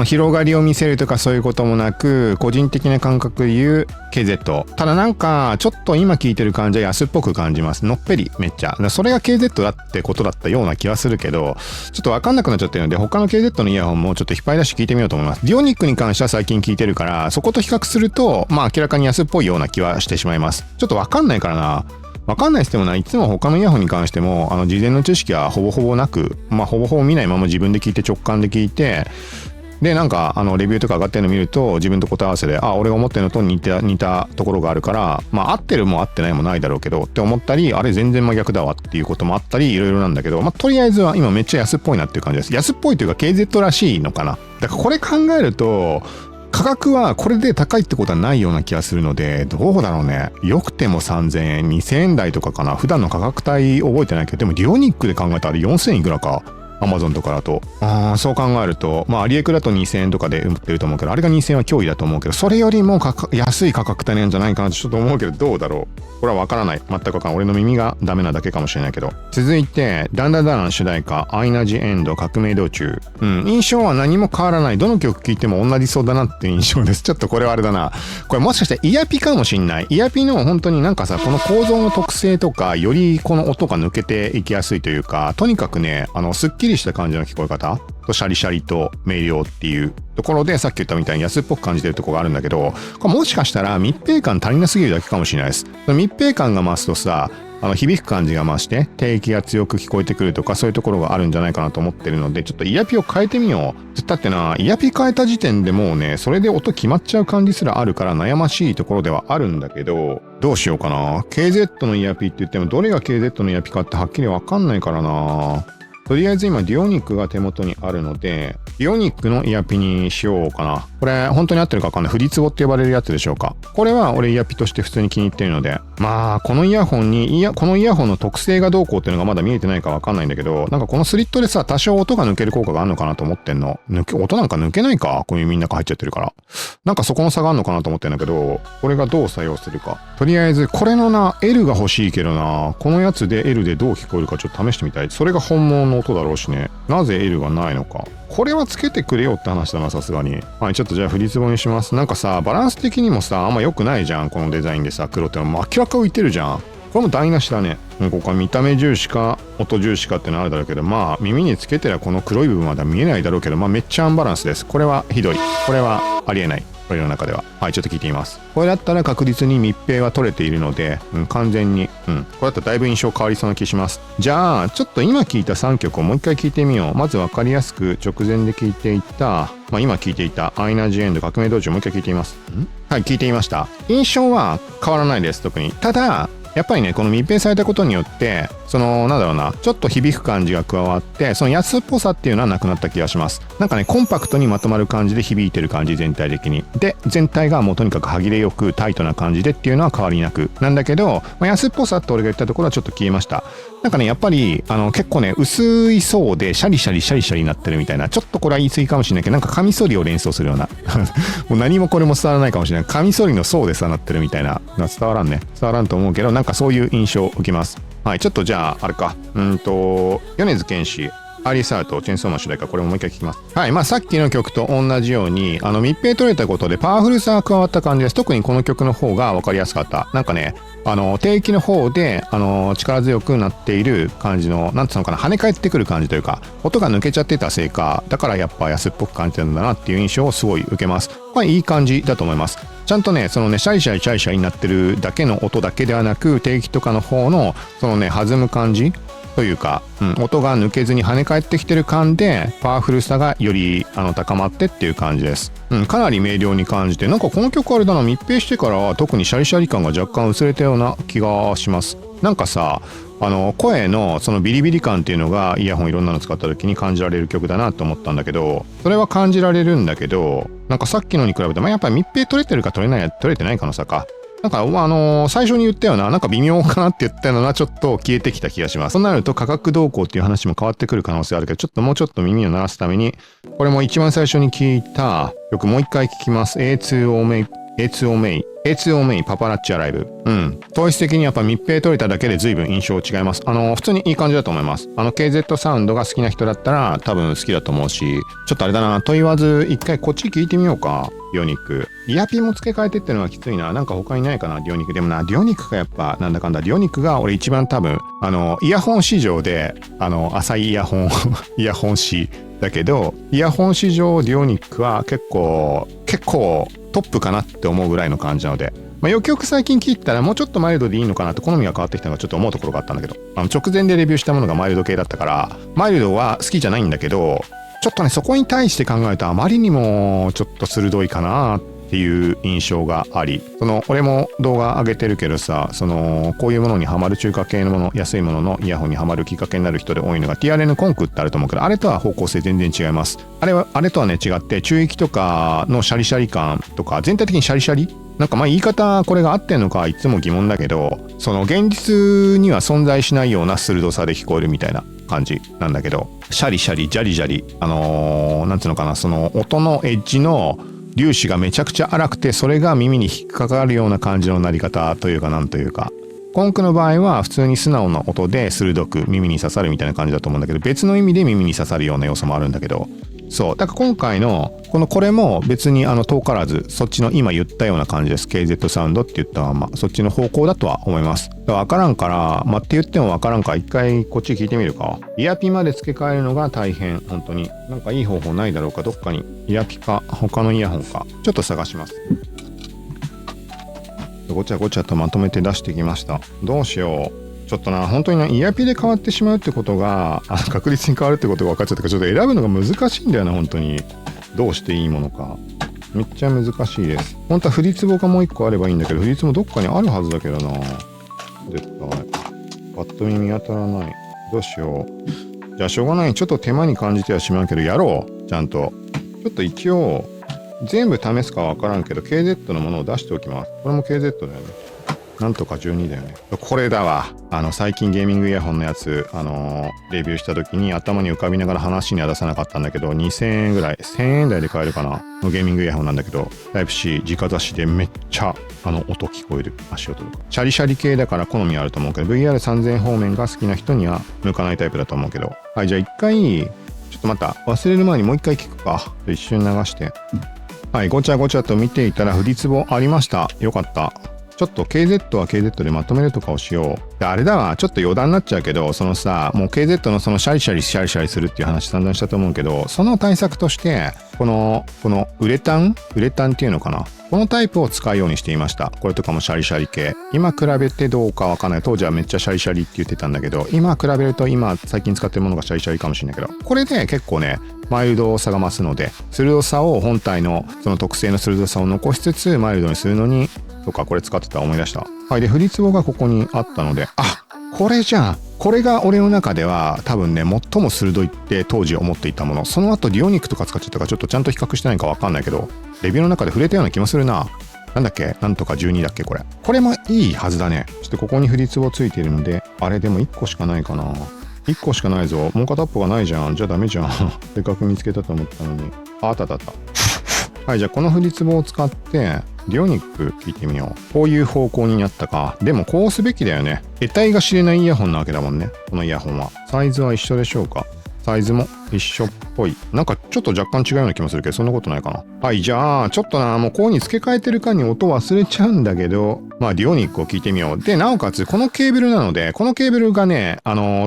広がりを見せるとかそういうこともなく、個人的な感覚で言う KZ。ただなんか、ちょっと今聞いてる感じは安っぽく感じます。のっぺり、めっちゃ。それが KZ だってことだったような気はするけど、ちょっとわかんなくなっちゃってるので、他の KZ のイヤホンもちょっと引っ張り出して聞いてみようと思います。ディオニックに関しては最近聞いてるから、そこと比較すると、まあ明らかに安っぽいような気はしてしまいます。ちょっとわかんないからな。わかんないっすでもな、いつも他のイヤホンに関しても、事前の知識はほぼほぼなく、まあほぼほぼ見ないまま自分で聞いて直感で聞いて、で、なんか、レビューとか上がってるの見ると、自分と答え合わせで、俺が思ってるのと似たところがあるから、まあ、合ってるも合ってないもないだろうけど、って思ったり、あれ全然真逆だわっていうこともあったり、いろいろなんだけど、まあ、とりあえずは今めっちゃ安っぽいなっていう感じです。安っぽいというか、KZ らしいのかな。だからこれ考えると、価格はこれで高いってことはないような気がするので、どうだろうね。よくても3000円、2000円台とかかな。普段の価格帯覚えてないけど、でもディオニックで考えたら4000円いくらか。アマゾンとかだと。そう考えると、まあ、アリエクだと2000円とかで売ってると思うけど、あれが2000円は脅威だと思うけど、それよりも安い価格帯なんじゃないかなとちょっと思うけど、どうだろう。これはわからない。全くわからない。俺の耳がダメなだけかもしれないけど。続いて、ダンダダン主題歌、アイナジエンド革命道中。印象は何も変わらない。どの曲聴いても同じそうだなっていう印象です。ちょっとこれはあれだな。これもしかしてイヤピかもしんない。イヤピの本当になんかさ、この構造の特性とか、よりこの音が抜けていきやすいというか、とにかくね、すっきりした感じの聞こえ方とシャリシャリと明瞭っていうところでさっき言ったみたいに安っぽく感じてるところがあるんだけど、これもしかしたら密閉感足りなすぎるだけかもしれないです。密閉感が増すとさ、響く感じが増して、低域が強く聞こえてくるとか、そういうところがあるんじゃないかなと思ってるので、ちょっとイヤピを変えてみよう。だってな、イヤピ変えた時点でもうね、それで音決まっちゃう感じすらあるから悩ましいところではあるんだけど、どうしようかな。KZ のイヤピって言っても、どれが KZ のイヤピかってはっきりわかんないからな。とりあえず今ディオニックが手元にあるので、ディオニックのイヤピにしようかな。これ本当に合ってるかわかんない。フリツボって呼ばれるやつでしょうか。これは俺イヤピとして普通に気に入ってるので、まあこのイヤホンの特性がどうこうっていうのがまだ見えてないかわかんないんだけど、なんかこのスリットでさ、多少音が抜ける効果があるのかなと思ってんの。音なんか抜けないか、こういう耳の中入っちゃってるから。なんかそこの差があるのかなと思ってんだけど、これがどう作用するか。とりあえずこれのな、L が欲しいけどな、このやつで L でどう聞こえるかちょっと試してみたい。それが本物の音だろうしね。なぜ L がないのか。これはつけてくれよって話だな、さすがに。はい、ちょっとじゃあフリツボにします。なんかさ、バランス的にもさ、あんま良くないじゃん。このデザインでさ、黒ってのはもう明らか浮いてるじゃん。これも台無しだね。ここは見た目重視か、音重視かってのあるだろうけど、まあ、耳につけてりゃこの黒い部分までは見えないだろうけど、まあ、めっちゃアンバランスです。これはひどい。これはありえない。俺の中では。はい、ちょっと聞いてみます。これだったら確実に密閉は取れているので、完全に、これだったらだいぶ印象変わりそうな気します。じゃあ、ちょっと今聞いた3曲をもう一回聞いてみよう。まずわかりやすく直前で聞いていた、今聞いていたアイナジエンド革命道中もう一回聞いてみます。はい、聞いてみました。印象は変わらないです、特に。ただ、やっぱりね、この密閉されたことによって、なんだろうな、ちょっと響く感じが加わって、その安っぽさっていうのはなくなった気がします。なんかね、コンパクトにまとまる感じで響いてる感じ、全体的に。で、全体がもうとにかく歯切れよくタイトな感じでっていうのは変わりなく。なんだけど、安っぽさって俺が言ったところはちょっと消えました。なんかね、やっぱり、結構ね、薄い層でシャリシャリシャリシャリになってるみたいな、ちょっとこれは言い過ぎかもしれないけど、なんかカミソリを連想するような。もう何もこれも伝わらないかもしれない。カミソリの層でさなってるみたいな。伝わらんね。伝わらんと思うけど、なんかそういう印象を受けます。はい、ちょっとじゃあ、あれか。米津玄師、アーリーサート、チェンソーマン主題歌、これももう一回聞きます。はい、さっきの曲と同じように、密閉取れたことでパワフルさが加わった感じです。特にこの曲の方が分かりやすかった。なんかね、低域の方で、力強くなっている感じの、なんつうのかな、跳ね返ってくる感じというか、音が抜けちゃってたせいか、だからやっぱ安っぽく感じてるんだなっていう印象をすごい受けます。これいい感じだと思います。ちゃんとね、シャリシャリシャリシャリになってるだけの音だけではなく、低域とかの方の、弾む感じというか、音が抜けずに跳ね返ってきてる感で、パワフルさがより高まってっていう感じです。かなり明瞭に感じて、なんかこの曲あれだな、密閉してからは特にシャリシャリ感が若干薄れたような気がします。なんかさ、声のそのビリビリ感っていうのがイヤホンいろんなの使った時に感じられる曲だなと思ったんだけど、それは感じられるんだけど、なんかさっきのに比べて、やっぱり密閉取れてるか取れてないかの差か。なんか、最初に言ったような、なんか微妙かなって言ったような、ちょっと消えてきた気がします。そうなると価格動向っていう話も変わってくる可能性あるけど、もうちょっと耳を鳴らすために、これも一番最初に聞いた曲もう一回聞きます。A2 オーメイエツオメイパパラッチアライブ。糖質的にやっぱ密閉取れただけで随分印象違います。普通にいい感じだと思います。KZ サウンドが好きな人だったら多分好きだと思うし、ちょっとあれだな、と言わず一回こっち聞いてみようか。ディオニック。イヤピンも付け替えてってのはきついな。なんか他にないかな、ディオニック。でもな、ディオニックがやっぱ、なんだかんだ、ディオニックが俺一番多分、イヤホン市場で、浅いイヤホン、イヤホン誌だけど、イヤホン市場ディオニックは結構トップかなって思うぐらいの感じなので、よくよく最近聞いたらもうちょっとマイルドでいいのかなって好みが変わってきたのがちょっと思うところがあったんだけど、直前でレビューしたものがマイルド系だったから、マイルドは好きじゃないんだけど、ちょっとね、そこに対して考えるとあまりにもちょっと鋭いかなっていう印象があり、俺も動画上げてるけどさ、こういうものにハマる中華系のもの、安いもののイヤホンにハマるきっかけになる人で多いのが TRN コンクってあると思うけど、あれとは方向性全然違います。あれとはね違って、中域とかのシャリシャリ感とか、全体的にシャリシャリ、なんか言い方これが合ってんのかいつも疑問だけど、現実には存在しないような鋭さで聞こえるみたいな感じなんだけど、シャリシャリジャリジャリ、なんていうのかな、音のエッジの粒子がめちゃくちゃ荒くて、それが耳に引っかかるような感じの鳴り方というか、なんというか、コンクの場合は普通に素直な音で鋭く耳に刺さるみたいな感じだと思うんだけど、別の意味で耳に刺さるような要素もあるんだけど、そうだから今回のこれも別に遠からずそっちの今言ったような感じです。 KZ サウンドって言ったままそっちの方向だとは思います。分からんからって言っても分からんから一回こっち聞いてみるか。イヤピンまで付け替えるのが大変。本当になんかいい方法ないだろうか。どっかにイヤピか他のイヤホンかちょっと探します。ごちゃごちゃとまとめて出してきました。どうしよう。ちょっとな、本当にな、イヤピで変わってしまうってことが、確率に変わるってことが分かっちゃったから、ちょっと選ぶのが難しいんだよな、本当に。どうしていいものか。めっちゃ難しいです。本当は振り壺がもう一個あればいいんだけど、振り壺どっかにあるはずだけどな。絶対。パッと見見当たらない。どうしよう。じゃあしょうがない。ちょっと手間に感じてはしまうけど、やろう。ちゃんと。ちょっと一応、全部試すかは分からんけど、KZ のものを出しておきます。これも KZ だよね。なんとか12だよね。これだわ。最近ゲーミングイヤホンのやつ、レビューした時に頭に浮かびながら話には出さなかったんだけど、2000円ぐらい、1000円台で買えるかなのゲーミングイヤホンなんだけど、タイプ C 直差しでめっちゃ音聞こえる。足音とか。シャリシャリ系だから好みあると思うけど、VR3000 方面が好きな人には向かないタイプだと思うけど。はい、じゃあ一回、ちょっとまた忘れる前にもう一回聞くか。一瞬流して。はい、ごちゃごちゃと見ていたら振り壺ありました。よかった。ちょっと KZ は KZ でまとめるとかをしよう。で、あれだわ、ちょっと余談になっちゃうけど、もう KZ のシャリシャリシャリシャリするっていう話散々したと思うけど、その対策として、このウレタンっていうのかな。このタイプを使うようにしていました。これとかもシャリシャリ系。今比べてどうかわかんない。当時はめっちゃシャリシャリって言ってたんだけど、今比べると最近使ってるものがシャリシャリかもしれないけど、これで結構ね、マイルドさが増すので、鋭さを本体のその特性の鋭さを残しつつ、マイルドにするのに、とかこれ使ってたら思い出した。はい。で、振り壺がここにあったので、これじゃん。これが俺の中では多分ね、最も鋭いって当時思っていたもの。その後ディオニックとか使っちゃったからちょっとちゃんと比較してないかわかんないけど、レビューの中で触れたような気もするな。なんだっけ？なんとか12だっけこれ。これもいいはずだね。ちょっとここに振り壺ついているので、あれでも1個しかないかな。1個しかないぞ。もう片っぽがないじゃん。じゃあダメじゃん。せっかく見つけたと思ったのに。あった。はい、じゃあこの振り壺を使って、ディオニック聞いてみよう。こういう方向になったか。でもこうすべきだよね。得体が知れないイヤホンなわけだもんね。このイヤホンは。サイズは一緒でしょうか。サイズも一緒っぽい。なんかちょっと若干違うような気もするけど、そんなことないかな。はい、じゃあ、ちょっとな、もうこうに付け替えてる間に音忘れちゃうんだけど、ディオニックを聞いてみよう。で、なおかつ、このケーブルなので、このケーブルがね、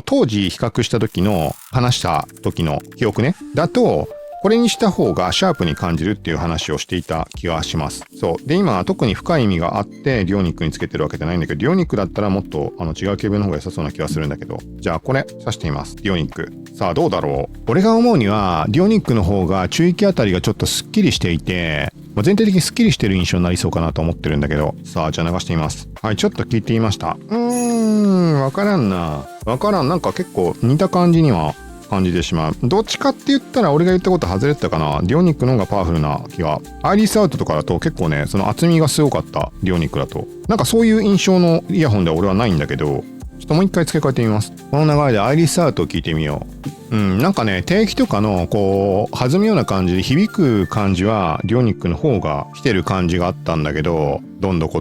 当時比較した時の、話した時の記憶ね。だと、これにした方がシャープに感じるっていう話をしていた気がします。そう。で、今、特に深い意味があって、ディオニックにつけてるわけじゃないんだけど、ディオニックだったらもっと違うケーブルの方が良さそうな気がするんだけど、じゃあこれ、挿してみます。ディオニック。さあ、どうだろう。俺が思うには、ディオニックの方が中域あたりがちょっとスッキリしていて、全体的にスッキリしてる印象になりそうかなと思ってるんだけど、さあ、じゃあ流してみます。はい、ちょっと聞いてみました。わからんな。なんか結構似た感じには、感じてしまう。どっちかって言ったら俺が言ったこと外れてたかな。ディオニックの方がパワフルな気が。アイリスアウトとかだと結構ね、その厚みがすごかった。ディオニックだと。なんかそういう印象のイヤホンでは俺はないんだけど、ちょっともう一回付け替えてみます。この流れでアイリスアウトを聞いてみよう。なんかね、定期とかのこう弾むような感じで響く感じはディオニックの方が来てる感じがあったんだけど、どんどこ。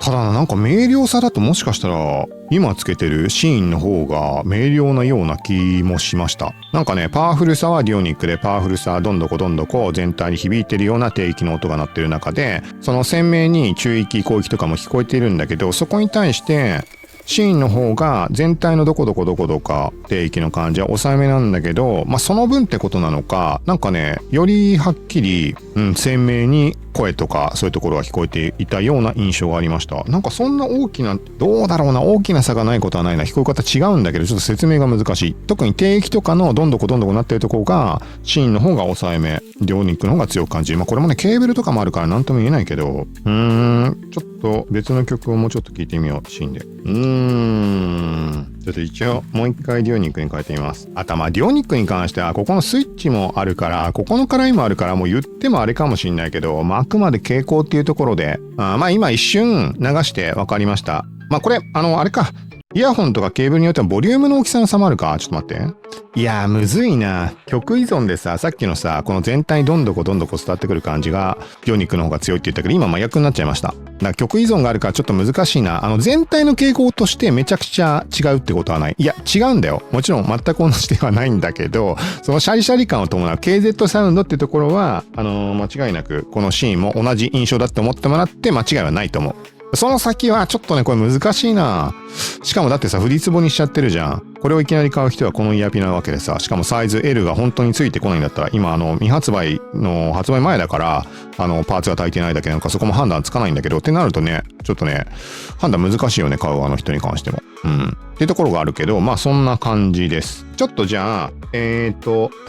ただなんか明瞭さだともしかしたら今つけてるシーンの方が明瞭なような気もしました。なんかね、パワフルさはディオニックで、パワフルさはどんどこ全体に響いてるような低域の音が鳴ってる中で、その鮮明に中域広域とかも聞こえているんだけど、そこに対してシーンの方が全体のどこか低域の感じは抑えめなんだけど、その分ってことなのか、なんかね、よりはっきり、鮮明に声とかそういうところが聞こえていたような印象がありました。なんかそんな大きな、どうだろうな、大きな差がないことはないな。聞こえ方違うんだけど、ちょっと説明が難しい。特に低域とかのどんどこなってるところが、シーンの方が抑えめ、ディオニックの方が強く感じる。これもね、ケーブルとかもあるから何とも言えないけど、ちょっと別の曲をもうちょっと聞いてみよう、シーンで。ちょっと一応もう一回ディオニックに変えてみます。ディオニックに関してはここのスイッチもあるから、ここの課題もあるから、もう言ってもあれかもしんないけど、あくまで傾向っていうところで、今一瞬流して分かりました。これあれか、イヤホンとかケーブルによってはボリュームの大きさの差もあるか。ちょっと待って。いやー、むずいな。曲依存でさっきのこの全体にどんどこ伝わってくる感じが、ディオニックの方が強いって言ったけど、今真逆になっちゃいました。だから曲依存があるからちょっと難しいな。全体の傾向としてめちゃくちゃ違うってことはない。いや、違うんだよ。もちろん全く同じではないんだけど、そのシャリシャリ感を伴う KZ サウンドってところは、間違いなくこのシーンも同じ印象だって思ってもらって間違いはないと思う。その先はちょっとね、これ難しいな。しかもだってさ、振り壺にしちゃってるじゃん。これをいきなり買う人はこのイヤピなわけでさ、しかもサイズ L が本当についてこないんだったら、今未発売の発売前だから、パーツが足りてないだけなのか、そこも判断つかないんだけど、ってなるとね、ちょっとね、判断難しいよね、買う人に関しても。っていうところがあるけど、そんな感じです。ちょっとじゃあ、せ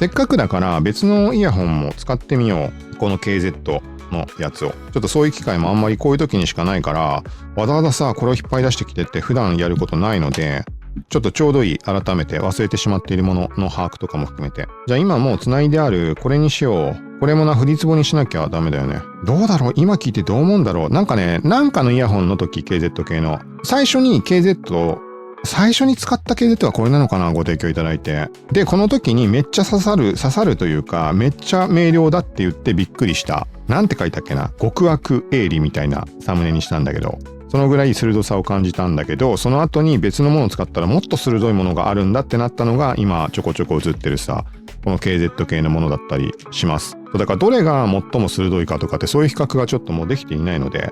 っかくだから別のイヤホンも使ってみよう。この KZ。のやつを。ちょっとそういう機会もあんまりこういう時にしかないから、わざわざさ、これを引っ張り出してきてって普段やることないので、ちょっとちょうどいい、改めて忘れてしまっているものの把握とかも含めて。じゃあ今もう繋いであるこれにしよう。これも振り壺にしなきゃダメだよね。どうだろう、今聞いてどう思うんだろう。なんかね、なんかのイヤホンの時 KZ 系の。最初に使った KZ はこれなのかな、ご提供いただいて。で、この時にめっちゃ刺さるというか、めっちゃ明瞭だって言ってびっくりした。なんて書いたっけな、極悪営利みたいなサムネにしたんだけど、そのぐらい鋭さを感じたんだけど、その後に別のものを使ったらもっと鋭いものがあるんだってなったのが、今ちょこちょこ映ってるさ、この KZ 系のものだったりします。だからどれが最も鋭いかとかってそういう比較がちょっともうできていないので、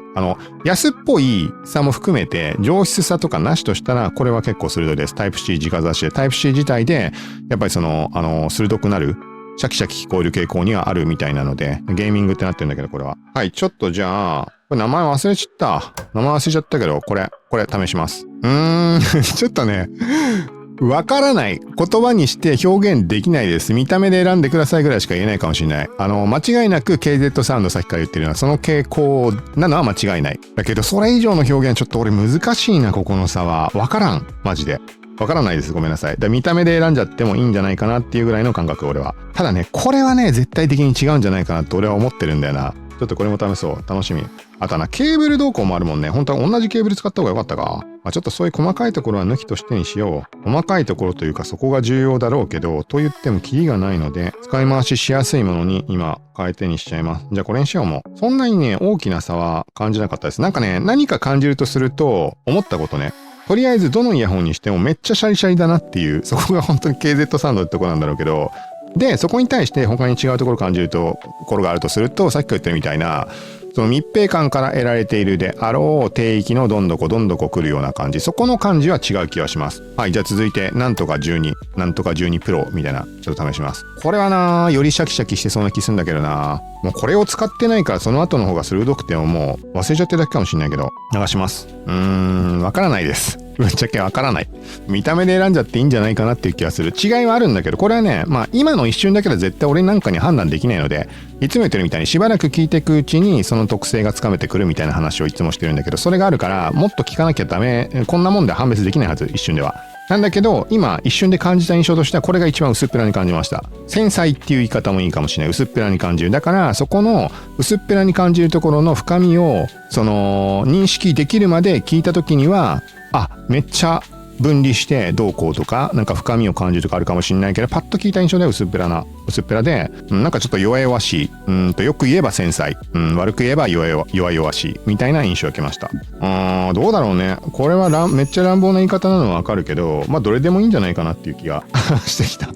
安っぽい差も含めて上質さとかなしとしたら、これは結構鋭いです。タイプ C 直差しで、タイプ C 自体で、やっぱり鋭くなる、シャキシャキ聞こえる傾向にはあるみたいなので、ゲーミングってなってるんだけど、これは。はい、ちょっとじゃあ、これ名前忘れちゃった。名前忘れちゃったけど、これ試します。ちょっとね、わからない。言葉にして表現できないです。見た目で選んでくださいぐらいしか言えないかもしれない。間違いなく KZ サウンドさっきから言ってるような、その傾向なのは間違いない。だけど、それ以上の表現ちょっと俺難しいな、ここの差は。わからん。マジで。わからないです。ごめんなさい。見た目で選んじゃってもいいんじゃないかなっていうぐらいの感覚、俺は。ただね、これはね、絶対的に違うんじゃないかなって俺は思ってるんだよな。ちょっとこれも試そう。楽しみ。あとケーブル動向もあるもんね。本当は同じケーブル使った方がよかったか。ちょっとそういう細かいところは抜きとしてにしよう。細かいところというかそこが重要だろうけど、と言ってもキリがないので、使い回ししやすいものに今変えてにしちゃいます。じゃあこれにしようも。そんなにね、大きな差は感じなかったです。なんかね、何か感じるとすると、思ったことね。とりあえずどのイヤホンにしてもめっちゃシャリシャリだなっていう、そこが本当に KZ サウンドってとこなんだろうけど、で、そこに対して他に違うところ感じるところがあるとすると、さっき言ったみたいな、その密閉感から得られているであろう低域のどんどこ来るような感じ。そこの感じは違う気がします。はい、じゃあ続いて、なんとか12プロみたいな、ちょっと試します。これはな、よりシャキシャキしてそうな気するんだけどな。もうこれを使ってないからその後の方が鋭くてももう忘れちゃってるだけかもしれないけど、流します。わからないです。ぶっちゃけわからない。見た目で選んじゃっていいんじゃないかなっていう気がする。違いはあるんだけど、これはね、今の一瞬だけで絶対俺なんかに判断できないので、いつも言ってるみたいにしばらく聞いていくうちにその特性がつかめてくるみたいな話をいつもしてるんだけど、それがあるからもっと聞かなきゃダメ、こんなもんで判別できないはず、一瞬では。なんだけど、今一瞬で感じた印象としてはこれが一番薄っぺらに感じました。繊細っていう言い方もいいかもしれない。薄っぺらに感じる。だからそこの薄っぺらに感じるところの深みを認識できるまで聞いた時には、めっちゃ分離してどうこうとか、なんか深みを感じるとかあるかもしれないけど、パッと聞いた印象では薄っぺらで、なんかちょっと弱々しい、よく言えば繊細、悪く言えば弱々しいみたいな印象を受けました。どうだろうね。これはめっちゃ乱暴な言い方なのはわかるけど、まあどれでもいいんじゃないかなっていう気がしてきた。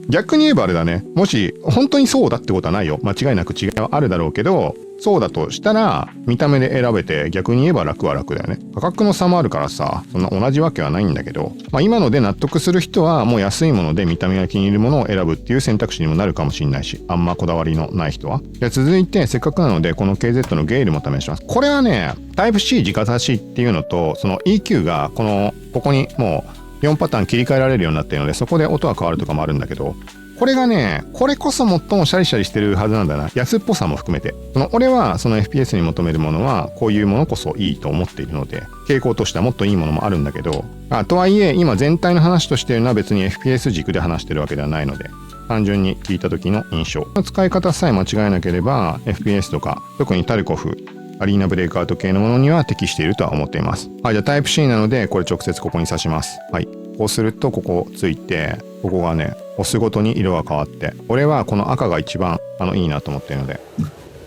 逆に言えばあれだね。もし本当にそうだってことはないよ。間違いなく違いはあるだろうけど、そうだとしたら見た目で選べて逆に言えば楽は楽だよね。価格の差もあるからさ、そんな同じわけはないんだけど、まあ今ので納得する人はもう安いもので見た目が気に入るものを選ぶっていう選択肢にもなるかもしれないし、あんまこだわりのない人は。じゃあ続いてせっかくなのでこの KZ のゲイルも試します。これはね、タイプ C 直差しっていうのと、その EQ がここにもう4パターン切り替えられるようになっているので、そこで音が変わるとかもあるんだけど、これがね、これこそ最もシャリシャリしてるはずなんだな。安っぽさも含めて。俺はその FPS に求めるものは、こういうものこそいいと思っているので、傾向としてはもっといいものもあるんだけど、とはいえ、今全体の話としているのは別に FPS 軸で話してるわけではないので、単純に聞いた時の印象。使い方さえ間違えなければ、FPS とか、特にタルコフ、アリーナブレイクアウト系のものには適しているとは思っています。はい、じゃあタイプ C なので、これ直接ここに挿します。はい。こうすると、ここついて、ここがね、押すごとに色が変わって、俺はこの赤が一番いいなと思っているので、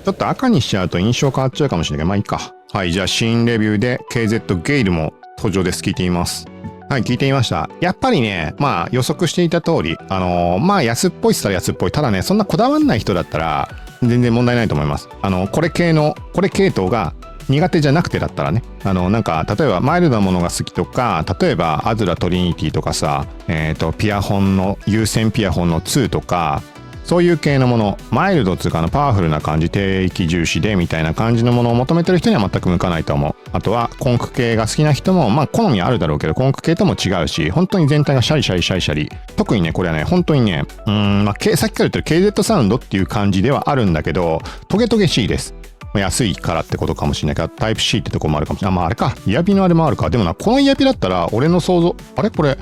ちょっと赤にしちゃうと印象変わっちゃうかもしれないけど、まあいいか。はい、じゃあシーンレビューで KZ ゲイルも登場です。聞いてみます。はい、聞いてみました。やっぱりね、まあ予測していた通り、まあ安っぽいっつったら安っぽい。ただね、そんなこだわんない人だったら、全然問題ないと思います。これ系統が苦手じゃなくてだったらね、なんか例えばマイルドなものが好きとか、例えばアズラトリニティとかさ、ピアホンの有線ピアホンの2とか、そういう系のもの、マイルドっていうかパワフルな感じ、低域重視でみたいな感じのものを求めてる人には全く向かないと思う。あとはコンク系が好きな人もまあ好みあるだろうけど、コンク系とも違うし、本当に全体がシャリシャリシャリシャリ。特にね、これはね、本当にね、まあ、さっきから言ってる KZ サウンドっていう感じではあるんだけど、トゲトゲしいです。安いからってことかもしれないけど、タイプ C ってとこもあるかもしれない。まああれか、イヤピのあれもあるか。でもな、このイヤピだったら、俺の想像、これこれ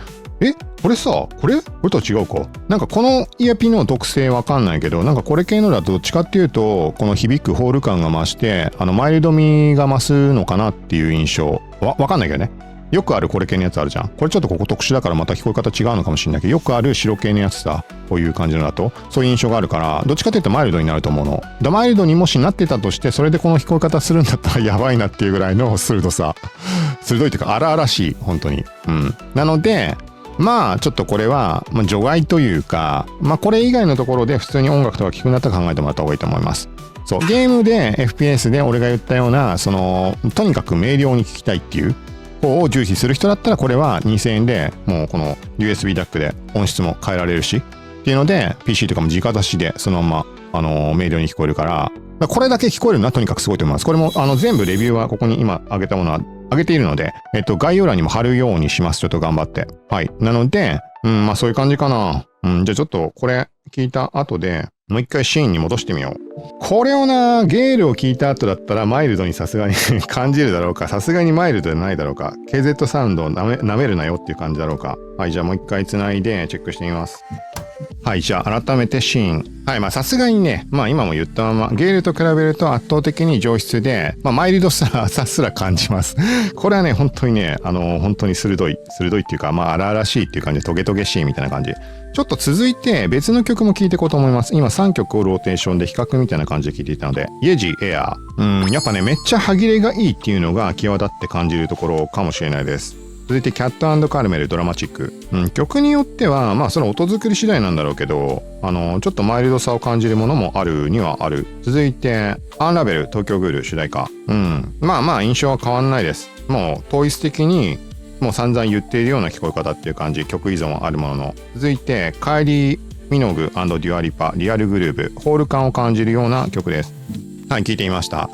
とは違うか。なんかこのイヤピの特性わかんないけど、なんかこれ系のだとどっちかっていうと、この響くホール感が増して、マイルド味が増すのかなっていう印象。わかんないけどね。よくあるこれ系のやつあるじゃん。これちょっとここ特殊だからまた聞こえ方違うのかもしれないけど、よくある白系のやつさ、こういう感じのだと、そういう印象があるから、どっちかというとマイルドになると思うの。マイルドにもしなってたとして、それでこの聞こえ方するんだったらやばいなっていうぐらいの鋭さ。鋭いというか荒々しい、本当に。なので、まあちょっとこれは、除外というか、これ以外のところで普通に音楽とか聴くんだったら考えてもらった方がいいと思います。そう、ゲームで FPS で俺が言ったような、とにかく明瞭に聴きたいっていう方を重視する人だったら、これは2000円でもうこの USB ダックで音質も変えられるし、っていうので PC とかも直出しでそのまま、明瞭に聞こえるから、これだけ聞こえるのはとにかくすごいと思います。これも全部レビューはここに今上げたものは上げているので、概要欄にも貼るようにします。ちょっと頑張って。はい。なので、まあそういう感じかな。じゃあちょっとこれ聞いた後で、もう一回シーンに戻してみよう。これをな、ゲールを聞いた後だったらマイルドにさすがに感じるだろうか。さすがにマイルドじゃないだろうか。KZ サウンドを舐めるなよっていう感じだろうか。はい、じゃあもう一回繋いでチェックしてみます。はい、じゃあ改めてシーン。はい、まあさすがにね、まあ今も言ったまま、ゲールと比べると圧倒的に上質で、マイルドさすら感じます。これはね、本当にね、本当に鋭いっていうか、荒々しいっていう感じでトゲトゲしいみたいな感じ。ちょっと続いて別の曲も聴いていこうと思います。今3曲をローテーションで比較みたいな感じで聴いていたので、イエジエアー。やっぱね、めっちゃ歯切れがいいっていうのが際立って感じるところかもしれないです。続いてキャット&カルメルドラマチック。曲によっては、それ音作り次第なんだろうけど、ちょっとマイルドさを感じるものもあるにはある。続いて、アンラベル東京グール主題歌。印象は変わんないです。もう、統一的に、もう散々言っているような聞こえ方っていう感じ、曲依存はあるものの。続いて、カイリー・ミノグ&デュアリパ、リアルグルーブ、ホール感を感じるような曲です。はい、聞いてみました。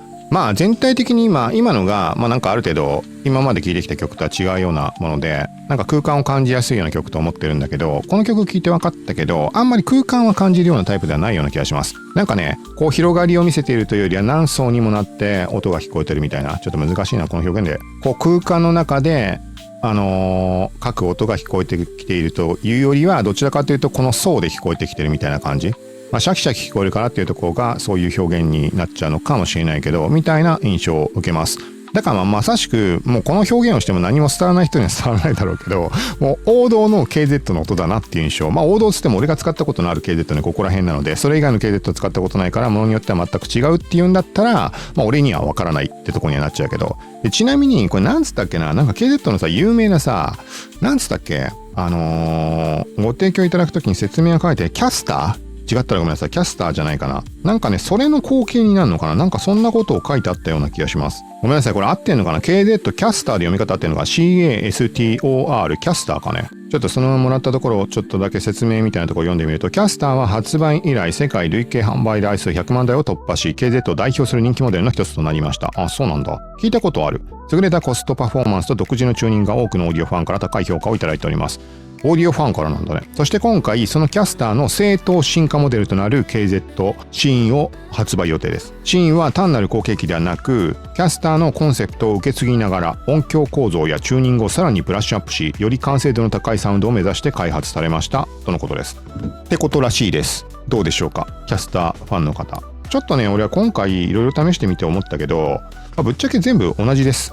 全体的に今のが、なんかある程度、今まで聴いてきた曲とは違うようなもので、なんか空間を感じやすいような曲と思ってるんだけど、この曲聴いて分かったけど、あんまり空間は感じるようなタイプではないような気がします。なんかね、こう広がりを見せているというよりは何層にもなって音が聞こえてるみたいな、ちょっと難しいな、この表現で。こう空間の中で、各音が聞こえてきているというよりは、どちらかというとこの層で聞こえてきてるみたいな感じ。シャキシャキ聞こえるからっていうところがそういう表現になっちゃうのかもしれないけど、みたいな印象を受けます。だからまさしくもうこの表現をしても何も伝わらない人には伝わらないだろうけど、もう王道の KZ の音だなっていう印象。王道つっても俺が使ったことのある KZ ね、ここら辺なので、それ以外の KZ を使ったことないから、ものによっては全く違うっていうんだったら、俺には分からないってとこにはなっちゃうけど。でちなみにこれなんつったっけな、なんか KZ のさ有名なさ、なんつったっけ、ご提供いただくときに説明が書いてキャスター、違ったらごめんなさい。キャスターじゃないかな。なんかね、それの後継になるのかな。なんかそんなことを書いてあったような気がします。ごめんなさい。これ合ってんのかな。 KZ キャスターで読み方合ってんのか。CASTOR キャスターかね。ちょっとそのもらったところをちょっとだけ説明みたいなところを読んでみると、キャスターは発売以来世界累計販売台数100万台を突破し、KZ を代表する人気モデルの一つとなりました。あ、そうなんだ。聞いたことある。優れたコストパフォーマンスと独自のチューニングが多くのオーディオファンから高い評価をいただいております。オーディオファンからなんだね。そして今回そのキャスターの正当進化モデルとなる KZ シーンを発売予定です。シーンは単なる後継機ではなく、キャスターのコンセプトを受け継ぎながら音響構造やチューニングをさらにブラッシュアップし、より完成度の高いサウンドを目指して開発されましたとのことです。ってことらしいです。どうでしょうか、キャスターファンの方。ちょっとね、俺は今回いろいろ試してみて思ったけど、ぶっちゃけ全部同じです。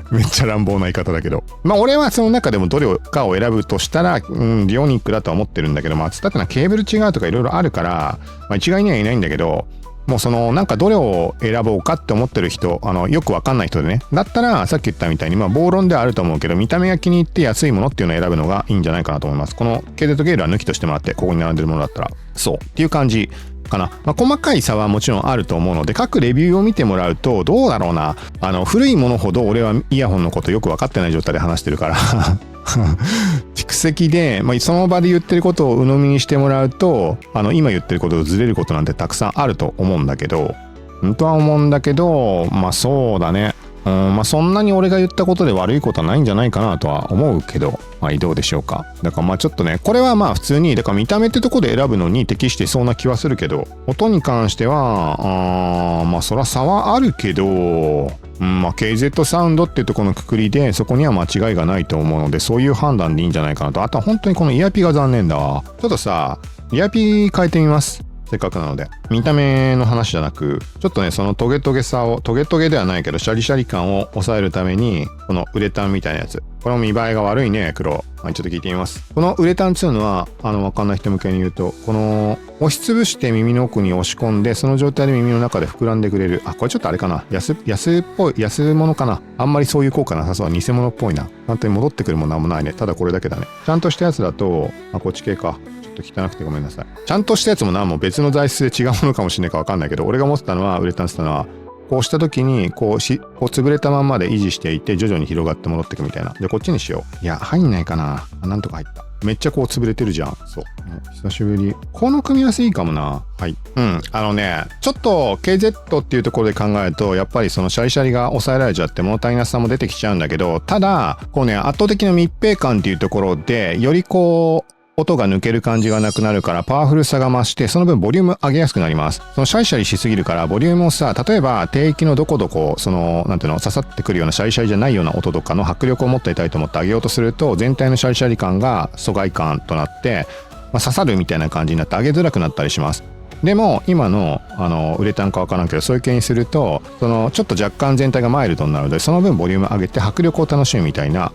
めっちゃ乱暴な言い方だけど、俺はその中でもどれかを選ぶとしたら、リオニックだとは思ってるんだけど、つったってのはケーブル違うとかいろいろあるから、一概にはいないんだけど、もうそのなんかどれを選ぼうかって思ってる人、よくわかんない人でね、だったらさっき言ったみたいに暴論ではあると思うけど、見た目が気に入って安いものっていうのを選ぶのがいいんじゃないかなと思います。このKZゲールは抜きとしてもらって、ここに並んでるものだったらそうっていう感じかな。細かい差はもちろんあると思うので、各レビューを見てもらうとどうだろうな。古いものほど俺はイヤホンのことよく分かってない状態で話してるから蓄積で、その場で言ってることを鵜呑みにしてもらうと、今言ってることとずれることなんてたくさんあると思うんだけど、そうだね。そんなに俺が言ったことで悪いことはないんじゃないかなとは思うけど、どうでしょうか。だからちょっとね、これは普通に、だから見た目ってとこで選ぶのに適してそうな気はするけど、音に関しては、そら差はあるけど、KZ サウンドっていうところのくくりで、そこには間違いがないと思うので、そういう判断でいいんじゃないかなと。あとは本当にこのイヤピが残念だわ。ちょっとさ、イヤピ変えてみます。せっかくなので。見た目の話じゃなく、ちょっとね、そのトゲトゲさを、トゲトゲではないけど、シャリシャリ感を抑えるために、このウレタンみたいなやつ。これも見栄えが悪いね、黒。ちょっと聞いてみます。このウレタンっていうのは、わかんない人向けに言うと、この、押しつぶして耳の奥に押し込んで、その状態で耳の中で膨らんでくれる。これちょっとあれかな。安っぽい、安物かな。あんまりそういう効果なさそう。偽物っぽいな。本当に戻ってくるもんなんもないね。ただこれだけだね。ちゃんとしたやつだと、こっち系か。汚くてごめんなさい。ちゃんとしたやつももう別の材質で違うものかもしれないか分かんないけど、俺が持ってたのは、ウレタンって言ったのは、こうした時にこう潰れたまんまで維持していて、徐々に広がって戻っていくみたいな。でこっちにしよう。いや入んないかな。なんとか入った。めっちゃこう潰れてるじゃん。そう、久しぶり。この組み合わせいいかもな。はい。ちょっと KZ っていうところで考えると、やっぱりそのシャリシャリが抑えられちゃって物足りなさも出てきちゃうんだけど、ただこうね、圧倒的な密閉感っていうところでよりこう音が抜ける感じがなくなるからパワフルさが増して、その分ボリューム上げやすくなります。そのシャリシャリしすぎるからボリュームをさ、例えば低域のどこどこ、そのなんていうの、刺さってくるようなシャリシャリじゃないような音とかの迫力を持っていたいと思って上げようとすると、全体のシャリシャリ感が疎外感となって、刺さるみたいな感じになって上げづらくなったりします。でも今のウレタンかわからんけど、そういう系にすると、そのちょっと若干全体がマイルドになるので、その分ボリューム上げて迫力を楽しむみたいな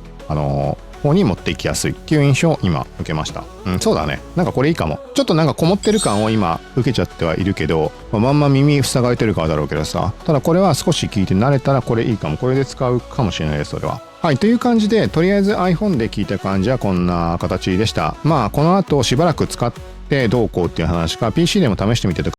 方に持っていきやすいっていう印象を今受けました。そうだね。なんかこれいいかも。ちょっとなんかこもってる感を今受けちゃってはいるけど、まんま耳塞がれてるからだろうけどさ、ただこれは少し聞いて慣れたらこれいいかも。これで使うかもしれないです、それは。はい、という感じで、とりあえず iPhone で聞いた感じはこんな形でした。この後しばらく使ってどうこうっていう話か、PC でも試してみてと